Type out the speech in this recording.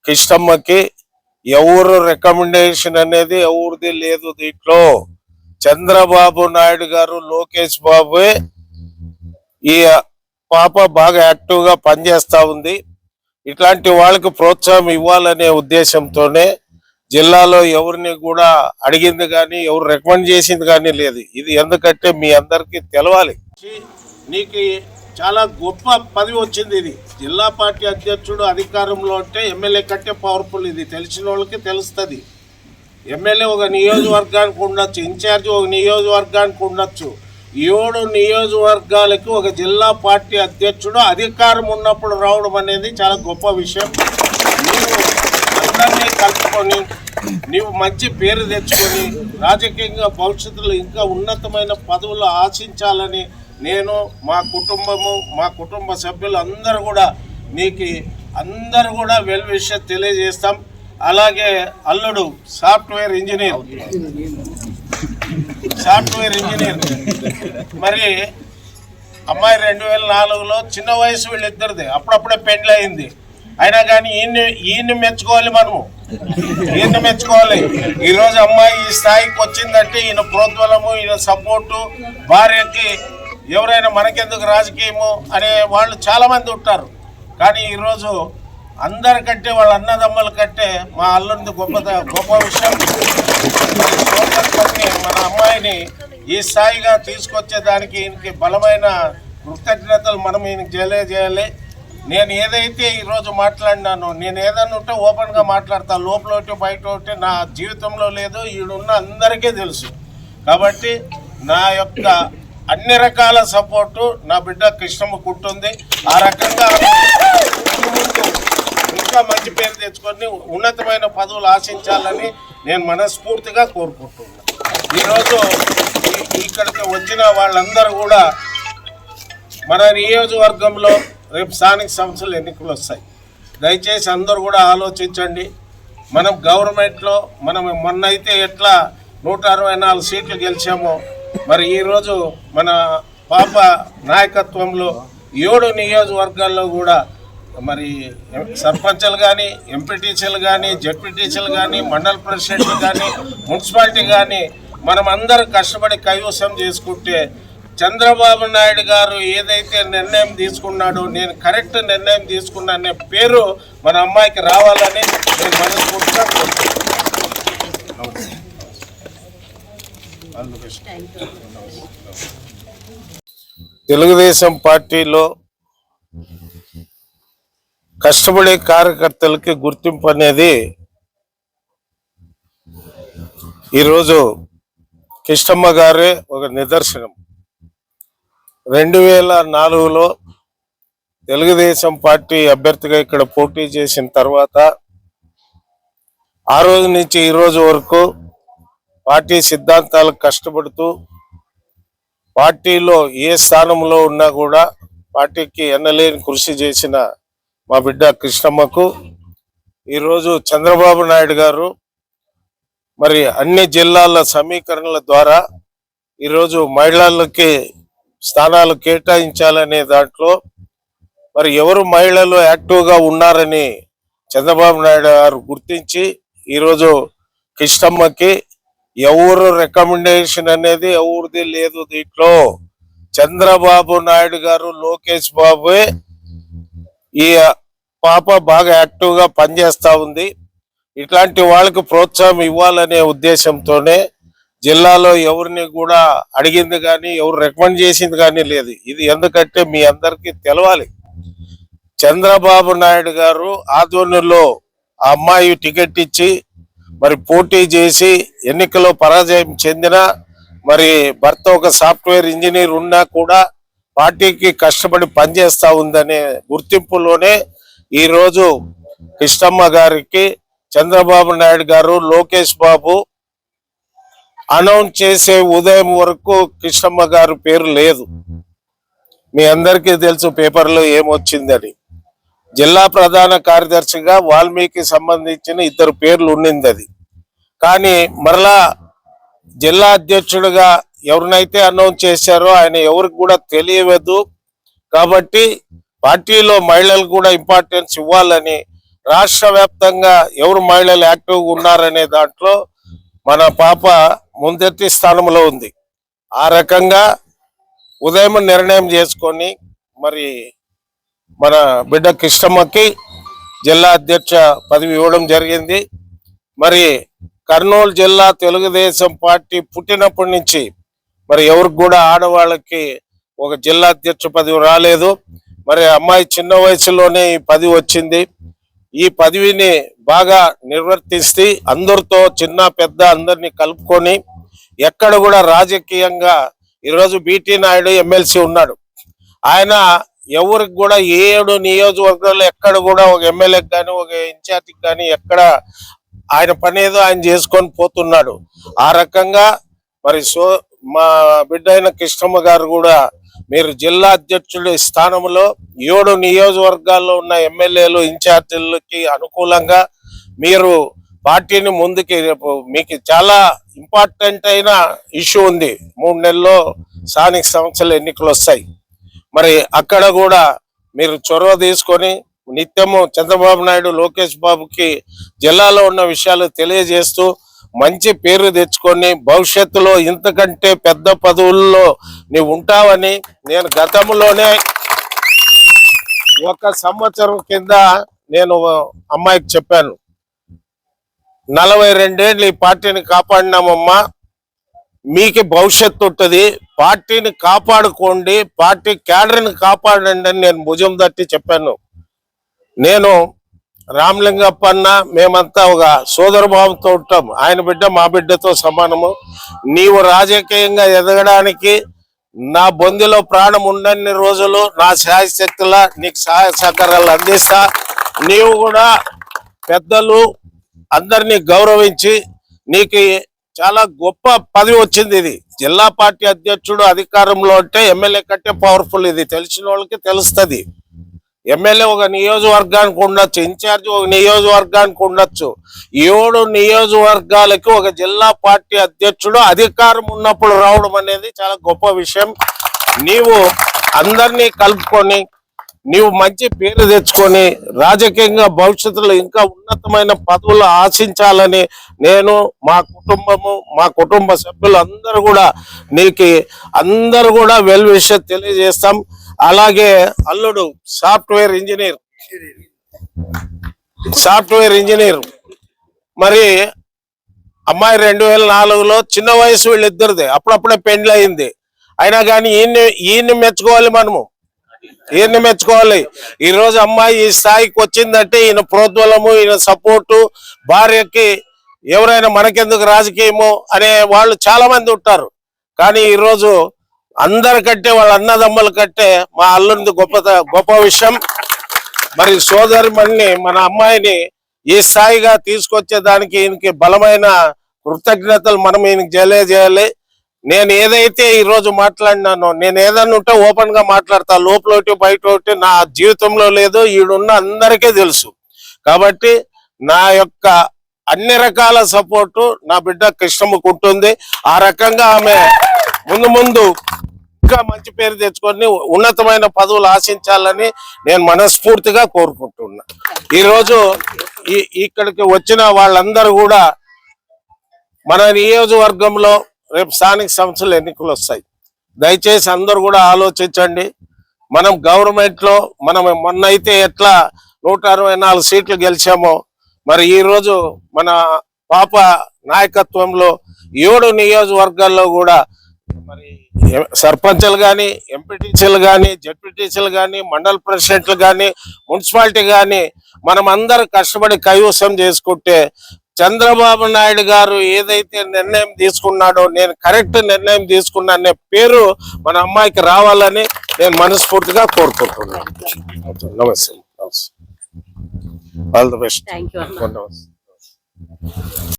కిష్టమ్మకి ఎవరు రికమెండేషన్ అనేది ఎవరిది లేదు. దీంట్లో చంద్రబాబు నాయుడు గారు, లోకేష్ బాబు ఈ పాప బాగా యాక్టివ్ గా పనిచేస్తా ఉంది. ఇట్లాంటి వాళ్ళకి ప్రోత్సాహం ఇవ్వాలనే ఉద్దేశంతోనే జిల్లాలో ఎవరిని కూడా అడిగింది కానీ ఎవరు రికమెండ్ చేసింది కానీ లేదు. ఇది ఎందుకంటే మీ అందరికీ తెలవాలి. నీకు చాలా గొప్ప పదవి వచ్చింది. ఇది జిల్లా పార్టీ అధ్యక్షుడు అధికారంలో ఉంటే ఎమ్మెల్యే కంటే పవర్ఫుల్. ఇది తెలిసిన వాళ్ళకి తెలుస్తుంది. ఎమ్మెల్యే ఒక నియోజకవర్గానికి ఉండొచ్చు, ఇన్ఛార్జి ఒక నియోజకవర్గానికి ఉండొచ్చు. 7 నియోజకవర్గాలకి ఒక జిల్లా పార్టీ అధ్యక్షుడు అధికారం ఉన్నప్పుడు రావడం అనేది చాలా గొప్ప విషయం. నీవు అందరినీ కలుపుకొని నీవు మంచి పేరు తెచ్చుకొని రాజకీయంగా భవిష్యత్తులో ఇంకా ఉన్నతమైన పదవులు ఆశించాలని నేను, మా కుటుంబము, మా కుటుంబ సభ్యులు అందరూ కూడా అందరూ కూడా వెల్ విషయం తెలియజేస్తాం. అలాగే అల్లుడు సాఫ్ట్వేర్ ఇంజనీర్ మరి అమ్మాయి 2004లో చిన్న వయసు వీళ్ళిద్దరిది, అప్పుడప్పుడే పెండ్లి అయింది. అయినా కానీ ఈయన్ని మెచ్చుకోవాలి, మనము ఈయన్ని మెచ్చుకోవాలి. ఈరోజు అమ్మాయి ఈ స్థాయికి వచ్చిందంటే ఈయన ప్రోద్బలము, ఈయన సపోర్టు. భార్యకి ఎవరైనా మనకెందుకు రాజకీయము అనే వాళ్ళు చాలామంది ఉంటారు. కానీ ఈరోజు అందరికంటే వాళ్ళ అన్నదమ్ముల కంటే మా అల్లుడిది గొప్ప విషయం. మన అమ్మాయిని ఈ స్థాయిగా తీసుకొచ్చేదానికి ఈయనకి బలమైన కృతజ్ఞతలు మనం ఈయనకి తెలియజేయాలి. నేను ఏదైతే ఈరోజు మాట్లాడినానో, నేను ఏదన్నా ఉంటే ఓపెన్గా మాట్లాడతాను. లోపల ఒకటి బయట ఒకటి నా జీవితంలో లేదు, ఈడున్న అందరికీ తెలుసు. కాబట్టి నా యొక్క అన్ని రకాల సపోర్టు నా బిడ్డ కృష్ణమ్మకు ఉంటుంది. ఆ రకంగా ఇంకా మంచి పేరు తెచ్చుకొని ఉన్నతమైన పదవులు ఆశించాలని నేను మనస్ఫూర్తిగా కోరుకుంటున్నాను. ఈరోజు ఇక్కడికి వచ్చిన వాళ్ళందరూ కూడా మన నియోజకవర్గంలో రేపు స్థానిక సంస్థలు ఎన్నికలు వస్తాయి. దయచేసి అందరూ కూడా ఆలోచించండి. మనం గవర్నమెంట్లో మొన్న అయితే ఎట్లా 164 సీట్లు గెలిచామో, మరి ఈరోజు మన పాప నాయకత్వంలో 7 నియోజకవర్గాల్లో కూడా మరి సర్పంచ్లు కానీ, ఎంపీటీసీలు కానీ, జెడ్పీటీసీలు కానీ, మండల ప్రెసిడెంట్లు కానీ, మున్సిపాలిటీ కానీ మనం అందరూ కష్టపడి కైవసం చేసుకుంటే చంద్రబాబు నాయుడు గారు ఏదైతే నిర్ణయం తీసుకున్నాడో, నేను కరెక్ట్ నిర్ణయం తీసుకున్నానే పేరు మన అమ్మాయికి రావాలని నేను మనస్ఫూర్తిగా తెలుగుదేశం పార్టీలో కష్టపడే కార్యకర్తలకి గుర్తింపు అనేది ఈరోజు కిష్టమ్మ గారే ఒక నిదర్శనం. 2004లో తెలుగుదేశం పార్టీ అభ్యర్థిగా ఇక్కడ పోటీ చేసిన తర్వాత ఆ రోజు నుంచి ఈ రోజు వరకు పార్టీ సిద్ధాంతాలకు కష్టపడుతూ పార్టీలో ఏ స్థానంలో ఉన్నా కూడా పార్టీకి ఎన్నలేని కృషి చేసిన మా బిడ్డ కృష్ణమ్మకు ఈరోజు చంద్రబాబు నాయుడు గారు మరి అన్ని జిల్లాల సమీకరణల ద్వారా ఈరోజు మహిళలకి స్థానాలు కేటాయించాలనే దాంట్లో మరి ఎవరు మహిళలు యాక్టివ్గా ఉన్నారని చంద్రబాబు నాయుడు గారు గుర్తించి ఈరోజు కృష్ణమ్మకి ఎవరు రికమెండేషన్ అనేది ఎవరిది లేదు. దీంట్లో చంద్రబాబు నాయుడు గారు, లోకేష్ బాబు ఈ పాప బాగా యాక్టివ్ గా పనిచేస్తా ఉంది. ఇట్లాంటి వాళ్ళకి ప్రోత్సాహం ఇవ్వాలనే ఉద్దేశంతోనే జిల్లాలో ఎవరిని కూడా అడిగింది కానీ ఎవరు రికమెండ్ చేసింది కానీ లేదు. ఇది ఎందుకంటే మీ అందరికీ తెలవాలి. చంద్రబాబు నాయుడు గారు ఆధ్వర్యంలో ఆ అమ్మాయి టికెట్ ఇచ్చి మరి పోటీ చేసి ఎన్నికల్లో పరాజయం చెందిన మరి భర్త ఒక సాఫ్ట్వేర్ ఇంజనీర్ ఉన్నా కూడా పార్టీకి కష్టపడి పనిచేస్తా ఉందనే గుర్తింపులోనే ఈరోజు కృష్ణమ్మ గారికి చంద్రబాబు నాయుడు గారు, లోకేష్ బాబు అనౌన్స్ చేసే ఉదయం వరకు కృష్ణమ్మ గారు పేరు లేదు. మీ అందరికీ తెలుసు పేపర్లో ఏమొచ్చిందని. జిల్లా ప్రధాన కార్యదర్శిగా వాల్మీకి సంబంధించిన 2 పేర్లు ఉండింది. అది కానీ మరలా జిల్లా అధ్యక్షుడిగా ఎవరినైతే అనౌన్స్ చేశారో ఆయన ఎవరికి కూడా తెలియదు. కాబట్టి పార్టీలో మహిళలకు కూడా ఇంపార్టెన్స్ ఇవ్వాలని రాష్ట్ర వ్యాప్తంగా ఎవరు మహిళలు యాక్టివ్గా ఉన్నారనే దాంట్లో మన పాప ముందెత్తి స్థానంలో ఉంది. ఆ రకంగా ఉదయం నిర్ణయం చేసుకొని మరి మన బిడ్డ కృష్ణమ్మకి జిల్లా అధ్యక్ష పదవి ఇవ్వడం జరిగింది. మరి కర్నూలు జిల్లా తెలుగుదేశం పార్టీ పుట్టినప్పటి నుంచి మరి ఎవరికి కూడా ఆడవాళ్ళకి ఒక జిల్లా అధ్యక్ష పదవి రాలేదు. మరి అమ్మాయి చిన్న వయసులోనే ఈ పదవి వచ్చింది. ఈ పదవిని బాగా నిర్వర్తిస్తే అందరితో చిన్న పెద్ద అందరినీ కలుపుకొని ఎక్కడ కూడా రాజకీయంగా ఈరోజు బీటీ నాయుడు ఎమ్మెల్సీ ఉన్నాడు. ఆయన ఎవరికి కూడా 7 నియోజకవర్గాల్లో ఎక్కడ కూడా ఒక ఎమ్మెల్యేకి కానీ ఒక ఇన్ఛార్జికి కానీ ఎక్కడ ఆయన పని ఏదో ఆయన చేసుకొని పోతున్నాడు. ఆ రకంగా మరి మా బిడ్డ అయిన కృష్ణమ్మ గారు కూడా మీరు జిల్లా అధ్యక్షుడి స్థానంలో 7 నియోజకవర్గాల్లో ఉన్న ఎమ్మెల్యేలు ఇన్ఛార్జీలకి అనుకూలంగా మీరు పార్టీని ముందుకి, రేపు మీకు చాలా ఇంపార్టెంట్ అయిన ఇష్యూ ఉంది. 3 నెలల్లో స్థానిక సంస్థల ఎన్నికలు వస్తాయి. మరి అక్కడ కూడా మీరు చొరవ తీసుకొని నిత్యము చంద్రబాబు నాయుడు లోకేష్ బాబుకి జిల్లాలో ఉన్న విషయాలు తెలియజేస్తూ మంచి పేరు తెచ్చుకొని భవిష్యత్తులో ఇంతకంటే పెద్ద పదవుల్లో నీవు ఉంటావని నేను గతంలోనే 1 సంవత్సరం కింద నేను అమ్మాయికి చెప్పాను. 42 ఏళ్ళు ఈ పార్టీని కాపాడినామమ్మా, మీకు భవిష్యత్తు ఉంటుంది, పార్టీని కాపాడుకోండి, పార్టీ క్యాడర్ని కాపాడండి అని నేను భుజం తట్టి చెప్పాను. నేను రామలింగప్ప అన్న మేమంతా ఒక సోదర భావంతో ఉంటాం. ఆయన బిడ్డ మా బిడ్డతో సమానము. నీవు రాజకీయంగా ఎదగడానికి నా బొందిలో ప్రాణం ఉండని రోజులు నా శాయశక్తుల నీకు సహాయ సహకారాలు అందిస్తా. నీవు కూడా పెద్దలు అందరినీ గౌరవించి నీకు చాలా గొప్ప పదవి వచ్చింది. ఇది జిల్లా పార్టీ అధ్యక్షుడు అధికారంలో అంటే ఎమ్మెల్యే కంటే పవర్ఫుల్. ఇది తెలిసిన వాళ్ళకి తెలుస్తుంది. ఎమ్మెల్యే ఒక నియోజకవర్గానికి ఉండొచ్చు, ఇన్ఛార్జ్ ఒక నియోజకవర్గానికి ఉండొచ్చు. 7 నియోజకవర్గాలకి ఒక జిల్లా పార్టీ అధ్యక్షుడు అధికారం ఉన్నప్పుడు రావడం అనేది చాలా గొప్ప విషయం. నీవు అందరినీ కలుపుకొని నీవు మంచి పేరు తెచ్చుకొని రాజకీయంగా భవిష్యత్తులో ఇంకా ఉన్నతమైన పదవులు ఆశించాలని నేను, మా కుటుంబము, మా కుటుంబ సభ్యులు అందరూ కూడా నీకు అందరూ కూడా వెల్ విషయం తెలియజేస్తాం. అలాగే అల్లుడు సాఫ్ట్వేర్ ఇంజనీర్ మరి అమ్మాయి 2004లో చిన్న వయసు వీళ్ళిద్దరిది, అప్పుడప్పుడే పెండ్లి అయింది. అయినా కానీ ఈయన్ని మెచ్చుకోవాలి, మనము ఈయన్ని మెచ్చుకోవాలి. ఈ రోజు అమ్మాయి ఈ స్థాయికి వచ్చిందంటే ఈయన ప్రోద్బలము, ఈయన సపోర్టు. భార్యకి ఎవరైనా మనకెందుకు రాజకీయము అనే వాళ్ళు చాలా మంది ఉంటారు. కానీ ఈరోజు అందరికంటే వాళ్ళ అన్నదమ్ముల కంటే మా అల్లుంది గొప్ప విషయం. మరి సోదరి మన అమ్మాయిని ఈ స్థాయిగా తీసుకొచ్చేదానికి ఈయనకి బలమైన కృతజ్ఞతలు మనం ఈయనకి తెలియజేయాలి. నేను ఏదైతే ఈ రోజు మాట్లాడినానో, నేను ఏదన్నా ఉంటే ఓపెన్ గా మాట్లాడతా. లోపల బయట ఒకటి నా జీవితంలో లేదు, ఈడున్న అందరికీ తెలుసు. కాబట్టి నా యొక్క అన్ని రకాల సపోర్టు నా బిడ్డ కృష్ణమ్మకు ఉంటుంది. ఆ రకంగా ఆమె ముందు ఇంకా మంచి పేరు తెచ్చుకొని ఉన్నతమైన పదవులు ఆశించాలని నేను మనస్ఫూర్తిగా కోరుకుంటున్నా. ఈరోజు ఇక్కడికి వచ్చిన వాళ్ళందరూ కూడా మన నియోజకవర్గంలో రేపు స్థానిక సంస్థల ఎన్నికలు వస్తాయి. దయచేసి అందరూ కూడా ఆలోచించండి. మనం గవర్నమెంట్ లో మనం మొన్న అయితే ఎట్లా 164 సీట్లు గెలిచామో, మరి ఈ రోజు మన పాప నాయకత్వంలో 7 నియోజకవర్గాల్లో కూడా మరి సర్పంచ్లు కానీ, ఎంపీటీసీలు కానీ, జడ్పీటీసీలు కానీ, మండల ప్రెసిడెంట్లు కానీ, మున్సిపాలిటీ కానీ మనం అందరూ కష్టపడి కైవసం చేసుకుంటే చంద్రబాబు నాయుడు గారు ఏదైతే నిర్ణయం తీసుకున్నాడో, నేను కరెక్ట్ నిర్ణయం తీసుకున్నా అనే పేరు మన అమ్మాయికి రావాలని నేను మనస్ఫూర్తిగా కోరుకుంటున్నాను. నమస్తే. All the best.